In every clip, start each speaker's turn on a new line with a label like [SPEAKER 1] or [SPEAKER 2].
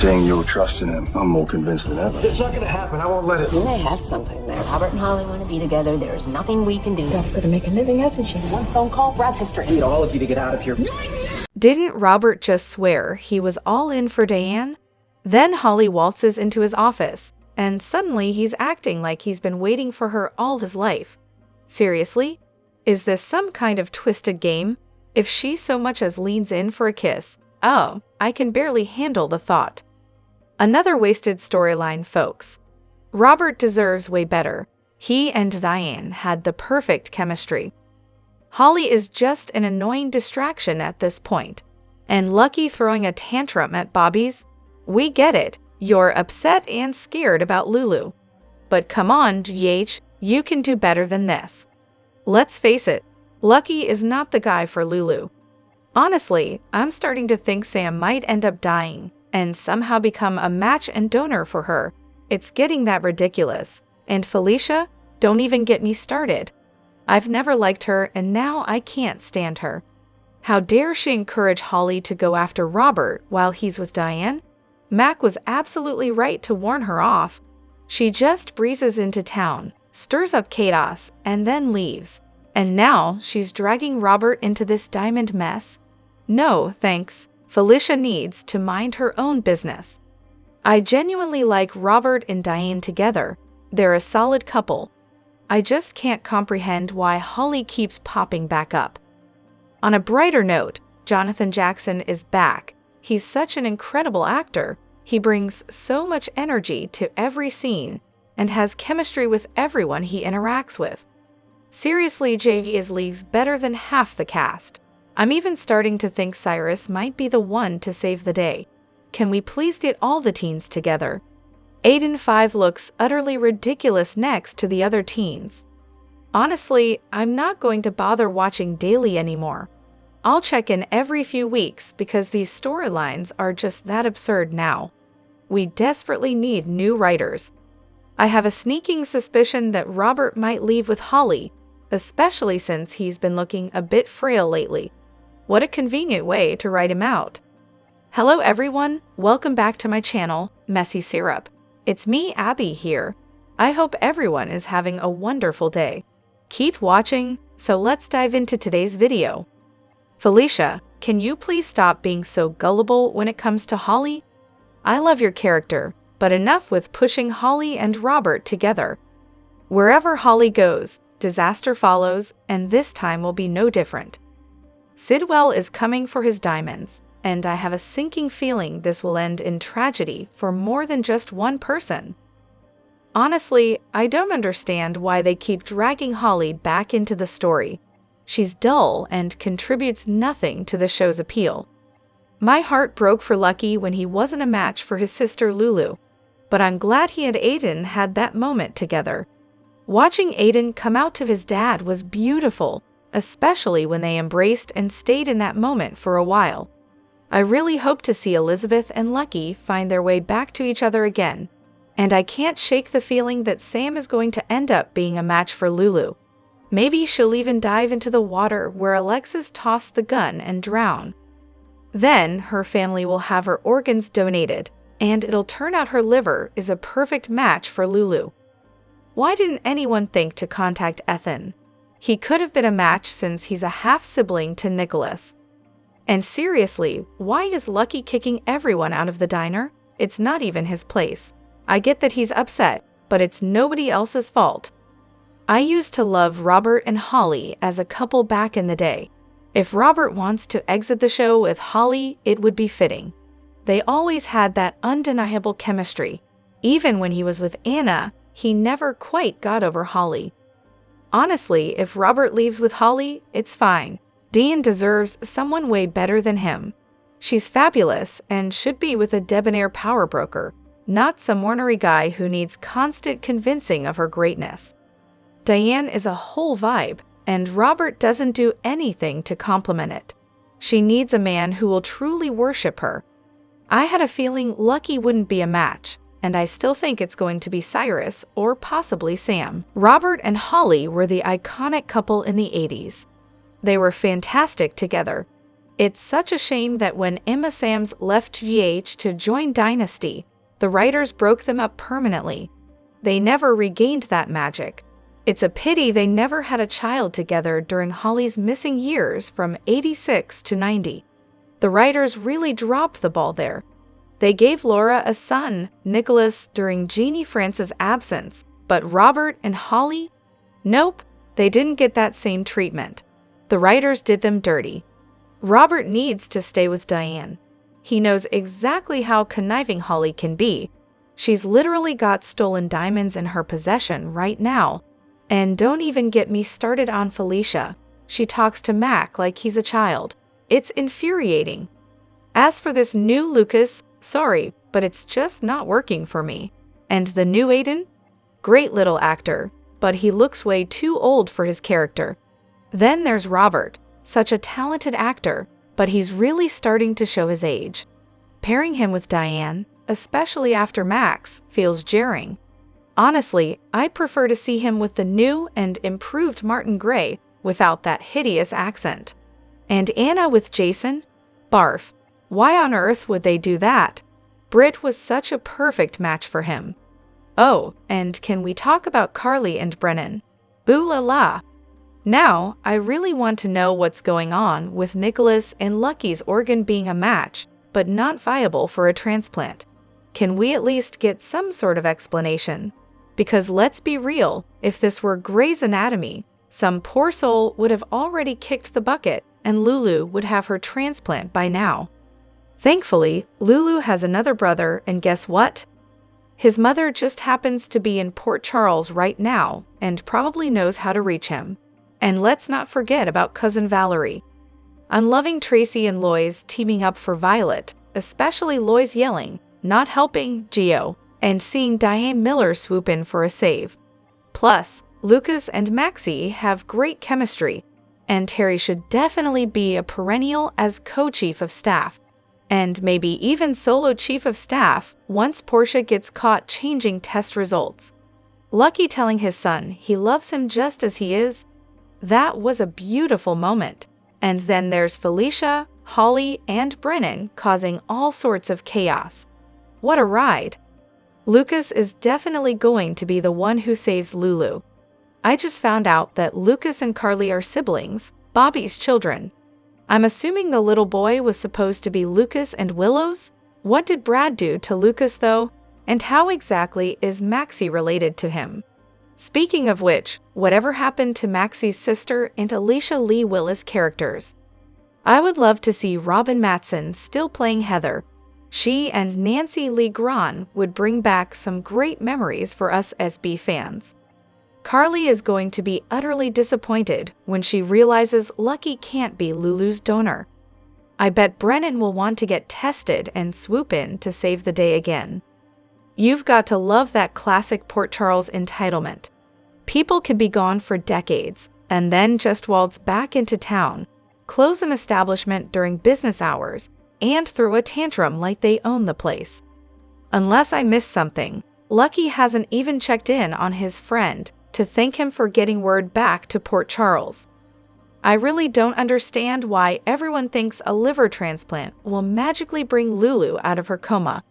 [SPEAKER 1] Saying you'll trust in him, I'm more convinced than ever.
[SPEAKER 2] It's not gonna happen. I won't let it.
[SPEAKER 3] You may have something there. Robert and Holly want to be together. There's nothing we can do.
[SPEAKER 4] That's good to make a living, hasn't she?
[SPEAKER 3] One phone call, Brad's history.
[SPEAKER 2] I need all of you to get out of here.
[SPEAKER 5] Didn't Robert just swear he was all in for Diane? Then Holly waltzes into his office, and suddenly he's acting like he's been waiting for her all his life. Seriously? Is this some kind of twisted game? If she so much as leans in for a kiss, oh, I can barely handle the thought. Another wasted storyline, folks. Robert deserves way better. He and Diane had the perfect chemistry. Holly is just an annoying distraction at this point. And Lucky throwing a tantrum at Bobby's? We get it. You're upset and scared about Lulu. But come on, GH, you can do better than this. Let's face it, Lucky is not the guy for Lulu. Honestly, I'm starting to think Sam might end up dying and somehow become a match and donor for her. It's getting that ridiculous. And Felicia, don't even get me started. I've never liked her, and now I can't stand her. How dare she encourage Holly to go after Robert while he's with Diane? Mac was absolutely right to warn her off. She just breezes into town, stirs up chaos, and then leaves. And now she's dragging Robert into this diamond mess? No, thanks. Felicia needs to mind her own business. I genuinely like Robert and Diane together. They're a solid couple. I just can't comprehend why Holly keeps popping back up. On a brighter note, Jonathan Jackson is back. He's such an incredible actor. He brings so much energy to every scene and has chemistry with everyone he interacts with. Seriously, JV is leagues better than half the cast. I'm even starting to think Cyrus might be the one to save the day. Can we please get all the teens together? Aiden 5 looks utterly ridiculous next to the other teens. Honestly, I'm not going to bother watching daily anymore. I'll check in every few weeks because these storylines are just that absurd now. We desperately need new writers. I have a sneaking suspicion that Robert might leave with Holly, especially since he's been looking a bit frail lately. What a convenient way to write him out. Hello everyone, welcome back to my channel, Messy Syrup. It's me, Abby, here. I hope everyone is having a wonderful day. Keep watching, so let's dive into today's video. Felicia, can you please stop being so gullible when it comes to Holly? I love your character, but enough with pushing Holly and Robert together. Wherever Holly goes, disaster follows, and this time will be no different. Sidwell is coming for his diamonds, and I have a sinking feeling this will end in tragedy for more than just one person. Honestly, I don't understand why they keep dragging Holly back into the story. She's dull and contributes nothing to the show's appeal. My heart broke for Lucky when he wasn't a match for his sister Lulu, but I'm glad he and Aiden had that moment together. Watching Aiden come out to his dad was beautiful, especially when they embraced and stayed in that moment for a while. I really hope to see Elizabeth and Lucky find their way back to each other again, and I can't shake the feeling that Sam is going to end up being a match for Lulu. Maybe she'll even dive into the water where Alexis tossed the gun and drown. Then her family will have her organs donated, and it'll turn out her liver is a perfect match for Lulu. Why didn't anyone think to contact Ethan? He could have been a match since he's a half-sibling to Nicholas. And seriously, why is Lucky kicking everyone out of the diner? It's not even his place. I get that he's upset, but it's nobody else's fault. I used to love Robert and Holly as a couple back in the day. If Robert wants to exit the show with Holly, it would be fitting. They always had that undeniable chemistry. Even when he was with Anna, he never quite got over Holly. Honestly, if Robert leaves with Holly, it's fine. Dean deserves someone way better than him. She's fabulous and should be with a debonair power broker, not some ornery guy who needs constant convincing of her greatness. Diane is a whole vibe, and Robert doesn't do anything to compliment it. She needs a man who will truly worship her. I had a feeling Lucky wouldn't be a match, and I still think it's going to be Cyrus or possibly Sam. Robert and Holly were the iconic couple in the 80s. They were fantastic together. It's such a shame that when Emma Samms left GH to join Dynasty, the writers broke them up permanently. They never regained that magic. It's a pity they never had a child together during Holly's missing years from 86 to 90. The writers really dropped the ball there. They gave Laura a son, Nicholas, during Jeannie France's absence, but Robert and Holly? Nope, they didn't get that same treatment. The writers did them dirty. Robert needs to stay with Diane. He knows exactly how conniving Holly can be. She's literally got stolen diamonds in her possession right now. And don't even get me started on Felicia. She talks to Mac like he's a child. It's infuriating. As for this new Lucas, sorry, but it's just not working for me. And the new Aiden? Great little actor, but he looks way too old for his character. Then there's Robert, such a talented actor, but he's really starting to show his age. Pairing him with Diane, especially after Max, feels jarring. Honestly, I prefer to see him with the new and improved Martin Gray without that hideous accent. And Anna with Jason? Barf. Why on earth would they do that? Britt was such a perfect match for him. Oh, and can we talk about Carly and Brennan? Ooh la la. Now, I really want to know what's going on with Nicholas and Lucky's organ being a match, but not viable for a transplant. Can we at least get some sort of explanation? Because let's be real, if this were Grey's Anatomy, some poor soul would have already kicked the bucket and Lulu would have her transplant by now. Thankfully, Lulu has another brother, and guess what? His mother just happens to be in Port Charles right now and probably knows how to reach him. And let's not forget about Cousin Valerie. I'm loving Tracy and Lois teaming up for Violet, especially Lois yelling, not helping Gio, and seeing Diane Miller swoop in for a save. Plus, Lucas and Maxie have great chemistry, and Terry should definitely be a perennial as co-chief of staff, and maybe even solo chief of staff once Portia gets caught changing test results. Lucky telling his son he loves him just as he is. That was a beautiful moment. And then there's Felicia, Holly, and Brennan causing all sorts of chaos. What a ride! Lucas is definitely going to be the one who saves Lulu. I just found out that Lucas and Carly are siblings, Bobby's children. I'm assuming the little boy was supposed to be Lucas and Willow's? What did Brad do to Lucas though? And how exactly is Maxie related to him? Speaking of which, whatever happened to Maxie's sister and Alicia Lee Willis characters? I would love to see Robin Matson still playing Heather. She and Nancy Lee Grahn would bring back some great memories for us SB fans. Carly is going to be utterly disappointed when she realizes Lucky can't be Lulu's donor. I bet Brennan will want to get tested and swoop in to save the day again. You've got to love that classic Port Charles entitlement. People can be gone for decades and then just waltz back into town, close an establishment during business hours, and throw a tantrum like they own the place. Unless I missed something, Lucky hasn't even checked in on his friend to thank him for getting word back to Port Charles. I really don't understand why everyone thinks a liver transplant will magically bring Lulu out of her coma.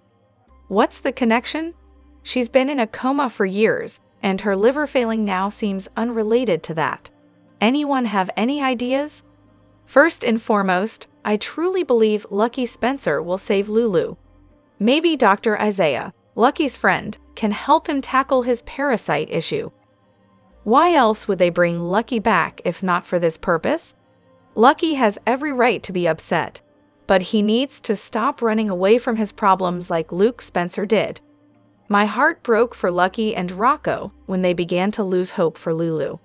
[SPEAKER 5] What's the connection? She's been in a coma for years, and her liver failing now seems unrelated to that. Anyone have any ideas? First and foremost, I truly believe Lucky Spencer will save Lulu. Maybe Dr. Isaiah, Lucky's friend, can help him tackle his parasite issue. Why else would they bring Lucky back if not for this purpose? Lucky has every right to be upset, but he needs to stop running away from his problems like Luke Spencer did. My heart broke for Lucky and Rocco when they began to lose hope for Lulu.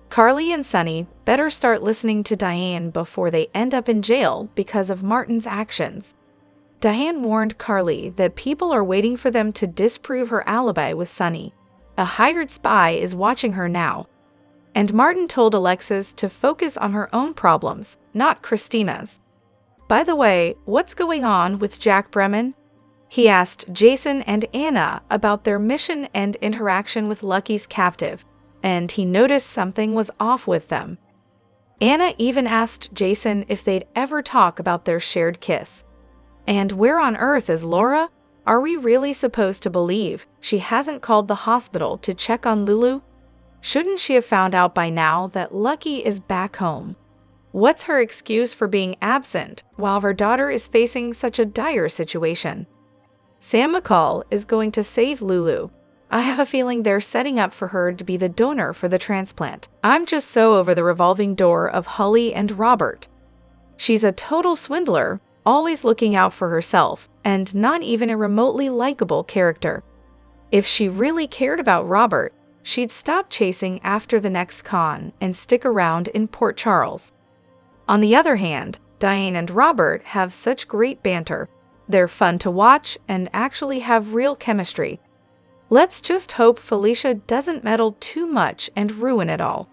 [SPEAKER 5] Carly and Sunny better start listening to Diane before they end up in jail because of Martin's actions. Diane warned Carly that people are waiting for them to disprove her alibi with Sunny. A hired spy is watching her now. And Martin told Alexis to focus on her own problems, not Christina's. By the way, what's going on with Jack Bremen? He asked Jason and Anna about their mission and interaction with Lucky's captive, and he noticed something was off with them. Anna even asked Jason if they'd ever talk about their shared kiss. And where on earth is Laura? Are we really supposed to believe she hasn't called the hospital to check on Lulu? Shouldn't she have found out by now that Lucky is back home? What's her excuse for being absent while her daughter is facing such a dire situation? Sam McCall is going to save Lulu. I have a feeling they're setting up for her to be the donor for the transplant. I'm just so over the revolving door of Holly and Robert. She's a total swindler, always looking out for herself, and not even a remotely likable character. If she really cared about Robert, she'd stop chasing after the next con and stick around in Port Charles. On the other hand, Diane and Robert have such great banter. They're fun to watch and actually have real chemistry. Let's just hope Felicia doesn't meddle too much and ruin it all.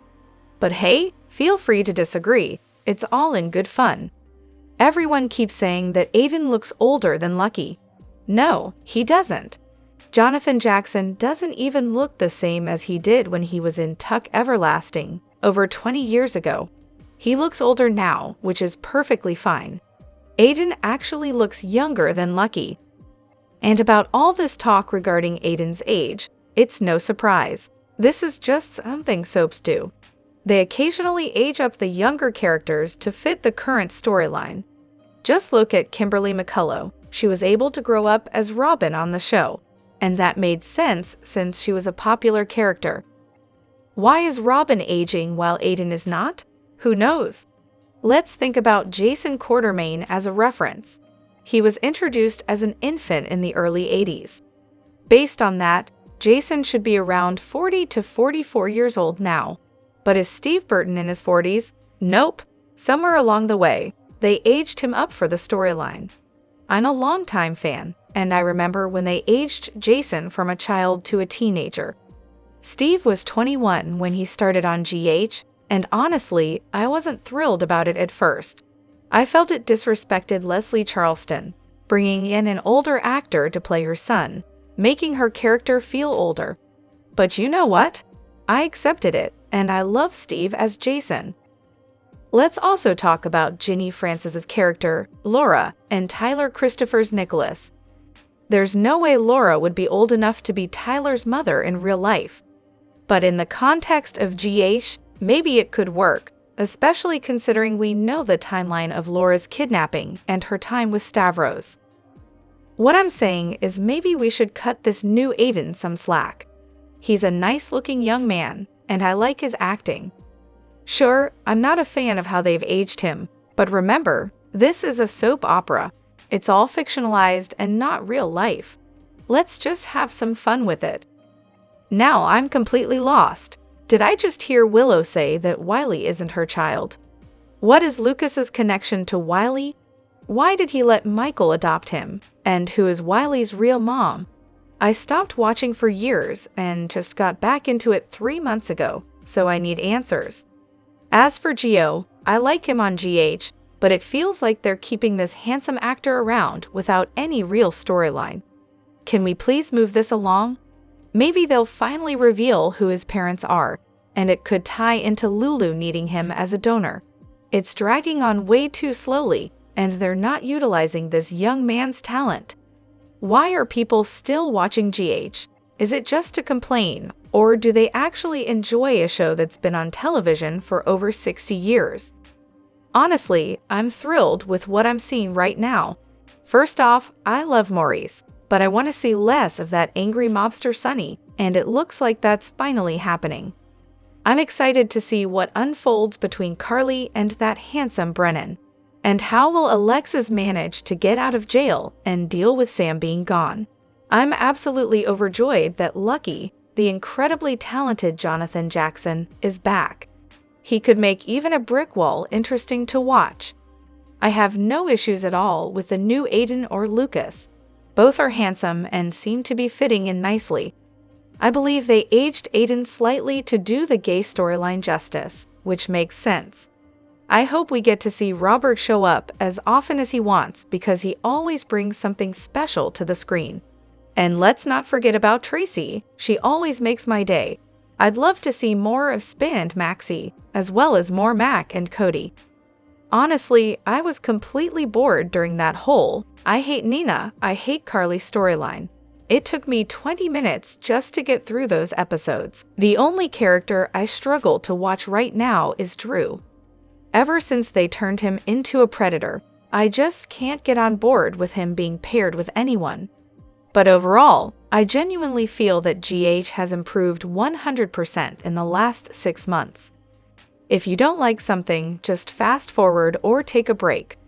[SPEAKER 5] But hey, feel free to disagree. It's all in good fun. Everyone keeps saying that Aiden looks older than Lucky. No, he doesn't. Jonathan Jackson doesn't even look the same as he did when he was in Tuck Everlasting over 20 years ago. He looks older now, which is perfectly fine. Aiden actually looks younger than Lucky. And about all this talk regarding Aiden's age, it's no surprise. This is just something soaps do. They occasionally age up the younger characters to fit the current storyline. Just look at Kimberly McCullough. She was able to grow up as Robin on the show, and that made sense since she was a popular character. Why is Robin aging while Aiden is not? Who knows? Let's think about Jason Quartermaine as a reference. He was introduced as an infant in the early 80s. Based on that, Jason should be around 40 to 44 years old now. But is Steve Burton in his 40s? Nope. Somewhere along the way, they aged him up for the storyline. I'm a longtime fan, and I remember when they aged Jason from a child to a teenager. Steve was 21 when he started on GH, and honestly, I wasn't thrilled about it at first. I felt it disrespected Leslie Charleston, bringing in an older actor to play her son, making her character feel older. But you know what? I accepted it, and I love Steve as Jason. Let's also talk about Ginny Francis's character, Laura, and Tyler Christopher's Nicholas. There's no way Laura would be old enough to be Tyler's mother in real life. But in the context of GH, maybe it could work, especially considering we know the timeline of Laura's kidnapping and her time with Stavros. What I'm saying is maybe we should cut this new Aiden some slack. He's a nice-looking young man, and I like his acting. Sure, I'm not a fan of how they've aged him, but remember, this is a soap opera. It's all fictionalized and not real life. Let's just have some fun with it. Now I'm completely lost. Did I just hear Willow say that Wiley isn't her child? What is Lucas's connection to Wiley? Why did he let Michael adopt him? And who is Wiley's real mom? I stopped watching for years and just got back into it 3 months ago, so I need answers. As for Gio, I like him on GH, but it feels like they're keeping this handsome actor around without any real storyline. Can we please move this along? Maybe they'll finally reveal who his parents are, and it could tie into Lulu needing him as a donor. It's dragging on way too slowly, and they're not utilizing this young man's talent. Why are people still watching GH? Is it just to complain, or do they actually enjoy a show that's been on television for over 60 years? Honestly, I'm thrilled with what I'm seeing right now. First off, I love Maurice, but I want to see less of that angry mobster Sonny, and it looks like that's finally happening. I'm excited to see what unfolds between Carly and that handsome Brennan. And how will Alexis manage to get out of jail and deal with Sam being gone? I'm absolutely overjoyed that Lucky, the incredibly talented Jonathan Jackson, is back. He could make even a brick wall interesting to watch. I have no issues at all with the new Aiden or Lucas. Both are handsome and seem to be fitting in nicely. I believe they aged Aiden slightly to do the gay storyline justice, which makes sense. I hope we get to see Robert show up as often as he wants because he always brings something special to the screen. And let's not forget about Tracy. She always makes my day. I'd love to see more of Spin and Maxie, as well as more Mac and Cody. Honestly, I was completely bored during that whole I hate Nina, I hate Carly storyline. It took me 20 minutes just to get through those episodes. The only character I struggle to watch right now is Drew. Ever since they turned him into a predator, I just can't get on board with him being paired with anyone. But overall, I genuinely feel that GH has improved 100% in the last 6 months. If you don't like something, just fast forward or take a break.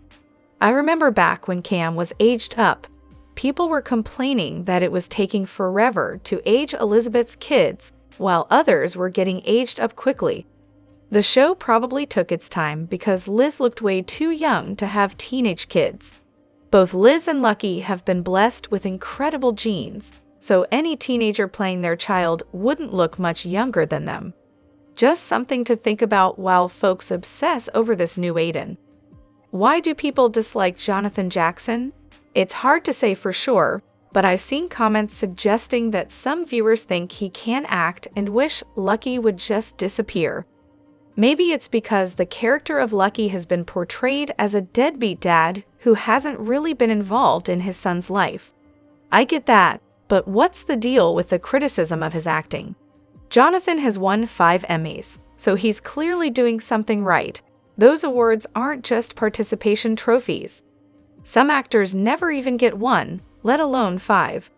[SPEAKER 5] I remember back when Cam was aged up, people were complaining that it was taking forever to age Elizabeth's kids, while others were getting aged up quickly. The show probably took its time because Liz looked way too young to have teenage kids. Both Liz and Lucky have been blessed with incredible genes, so any teenager playing their child wouldn't look much younger than them. Just something to think about while folks obsess over this new Aiden. Why do people dislike Jonathan Jackson? It's hard to say for sure, but I've seen comments suggesting that some viewers think he can act and wish Lucky would just disappear. Maybe it's because the character of Lucky has been portrayed as a deadbeat dad who hasn't really been involved in his son's life. I get that, but what's the deal with the criticism of his acting? Jonathan has won 5 Emmys, so he's clearly doing something right. Those awards aren't just participation trophies. Some actors never even get 1, let alone 5.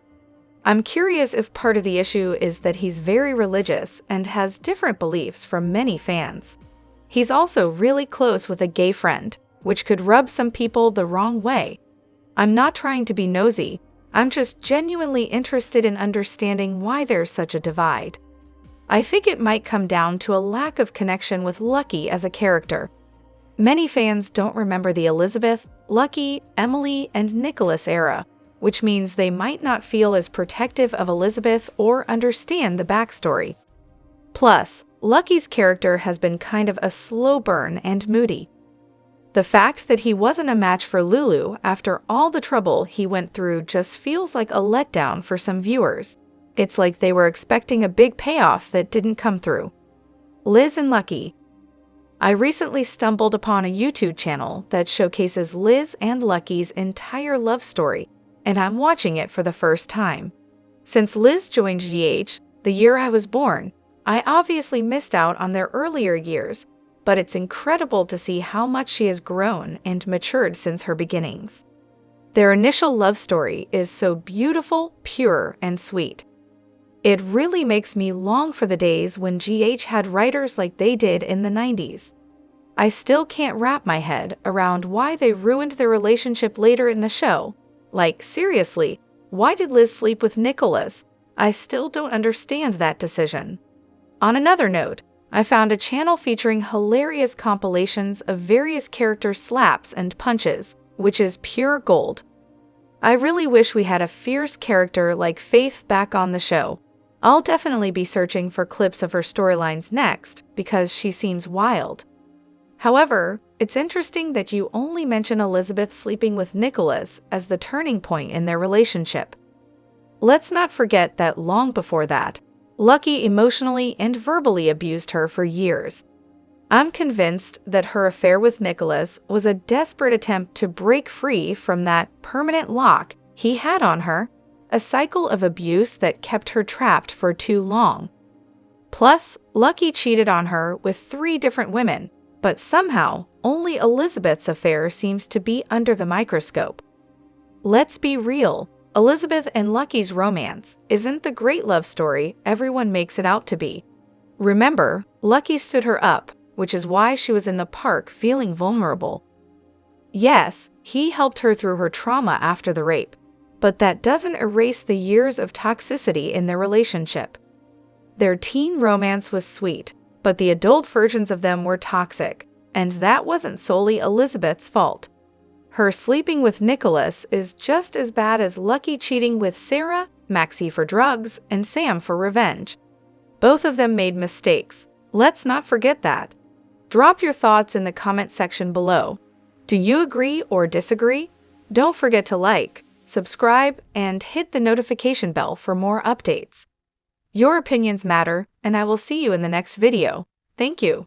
[SPEAKER 5] I'm curious if part of the issue is that he's very religious and has different beliefs from many fans. He's also really close with a gay friend, which could rub some people the wrong way. I'm not trying to be nosy, I'm just genuinely interested in understanding why there's such a divide. I think it might come down to a lack of connection with Lucky as a character. Many fans don't remember the Elizabeth, Lucky, Emily, and Nicholas era, which means they might not feel as protective of Elizabeth or understand the backstory. Plus, Lucky's character has been kind of a slow burn and moody. The fact that he wasn't a match for Lulu after all the trouble he went through just feels like a letdown for some viewers. It's like they were expecting a big payoff that didn't come through. Liz and Lucky. I recently stumbled upon a YouTube channel that showcases Liz and Lucky's entire love story, and I'm watching it for the first time. Since Liz joined GH, the year I was born, I obviously missed out on their earlier years, but it's incredible to see how much she has grown and matured since her beginnings. Their initial love story is so beautiful, pure, and sweet. It really makes me long for the days when GH had writers like they did in the 90s. I still can't wrap my head around why they ruined their relationship later in the show. Like, seriously, why did Liz sleep with Nicholas? I still don't understand that decision. On another note, I found a channel featuring hilarious compilations of various character slaps and punches, which is pure gold. I really wish we had a fierce character like Faith back on the show. I'll definitely be searching for clips of her storylines next because she seems wild. However, it's interesting that you only mention Elizabeth sleeping with Nicholas as the turning point in their relationship. Let's not forget that long before that, Lucky emotionally and verbally abused her for years. I'm convinced that her affair with Nicholas was a desperate attempt to break free from that permanent lock he had on her, a cycle of abuse that kept her trapped for too long. Plus, Lucky cheated on her with 3 different women, but somehow only Elizabeth's affair seems to be under the microscope. Let's be real, Elizabeth and Lucky's romance isn't the great love story everyone makes it out to be. Remember, Lucky stood her up, which is why she was in the park feeling vulnerable. Yes, he helped her through her trauma after the rape, but that doesn't erase the years of toxicity in their relationship. Their teen romance was sweet, but the adult versions of them were toxic, and that wasn't solely Elizabeth's fault. Her sleeping with Nicholas is just as bad as Lucky cheating with Sarah, Maxie for drugs, and Sam for revenge. Both of them made mistakes. Let's not forget that. Drop your thoughts in the comment section below. Do you agree or disagree? Don't forget to like, subscribe, and hit the notification bell for more updates. Your opinions matter, and I will see you in the next video. Thank you.